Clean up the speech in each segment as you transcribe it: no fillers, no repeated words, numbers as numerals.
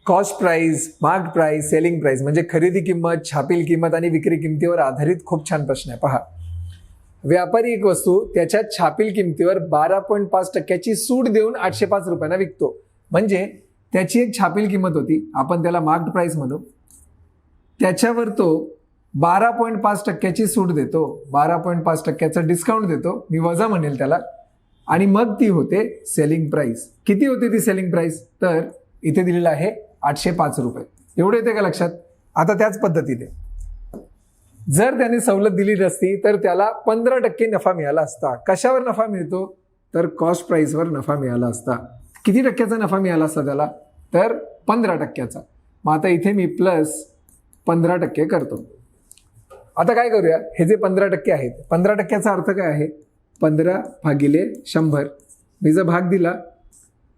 Cost price, mark price, selling price म्हणजे खरेदी किंमत, छापील किंमत आणि विक्री किमतीवर आधारित खूप छान प्रश्न आहे. पहा, व्यापारी एक वस्तू त्याच्या छापील किमतीवर 12.5% सूट देऊन 805 रुपयांना विकतो. म्हणजे त्याची एक छापील किंमत होती, आपण त्याला मार्क्ड प्राइस म्हणू. त्याच्यावर तो 12.5% सूट देतो, 12.5% डिस्काउंट देतो, मी वजा म्हणेल त्याला, आणि मग ती होते सेलिंग प्राइस. किती होते ती सेलिंग प्राइस? तर इथे दिलेलं आहे 805 रुपये. एवढे येते का लक्षात? आता त्याच पद्धतीने जर त्याने सवलत दिली नसती तर त्याला 15% नफा मिळाला असता. कशावर नफा मिळतो? तर कॉस्ट प्राइसवर नफा मिळाला असता. किती टक्क्याचा नफा मिळाला असता त्याला? तर 15%चा. मग आता इथे मी प्लस 15% करतो. आता काय करूया, हे जे 15% आहेत, 15%चा अर्थ काय आहे? 15/100. मी जर भाग दिला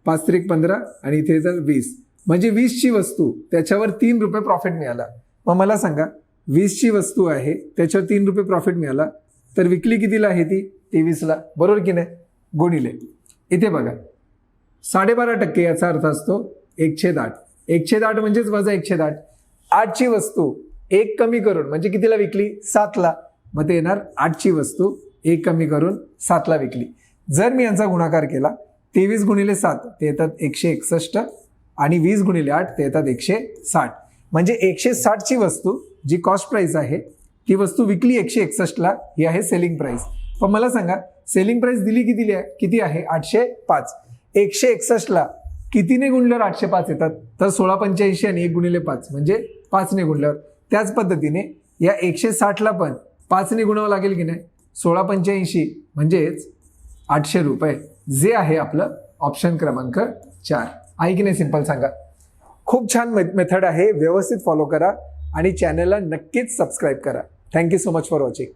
5×15 आणि इथे जर 20, म्हणजे 20ची वस्तू त्याच्यावर 3 रुपये प्रॉफिट मिळाला. मग मला सांगा, 20ची वस्तू आहे त्याच्यावर 3 रुपये प्रॉफिट मिळाला, तर विकली कितीला आहे ती? 23ला, बरोबर की नाही? गुणिले इथे बघा 12.5% याचा अर्थ असतो 1/8. 1/8 म्हणजेच वजा 1/8. 8ची वस्तू 1 कमी करून म्हणजे कितीला विकली? 7ला. मग ते येणार 8ची वस्तू 1 कमी करून 7ला विकली. जर मी यांचा गुणाकार केला, 23 × 7 ते येतात 161 आणि 20 × 8 ते येतात 160. म्हणजे 160ची वस्तू जी कॉस्ट प्राइस आहे ती वस्तू विकली 161ला, ही आहे सेलिंग प्राइस. पण मला सांगा, सेलिंग प्राइस दिली किती आहे? 805. 161ला कितीने गुणल्यावर 805 येतात? तर 16/85 आणि 1 × 5 म्हणजे 5ने गुणल्यावर. त्याच पद्धतीने या 160ला पण 5ने गुणावं लागेल की नाही? 16/85 म्हणजेच 800 रुपये, जे आहे आपलं ऑप्शन क्रमांक 4. आहे की नाही? सिंपल सांगा. खूप छान मेथड आहे, व्यवस्थित फॉलो करा आणि चॅनलला नक्कीच सबस्क्राईब करा. Thank you so much for watching.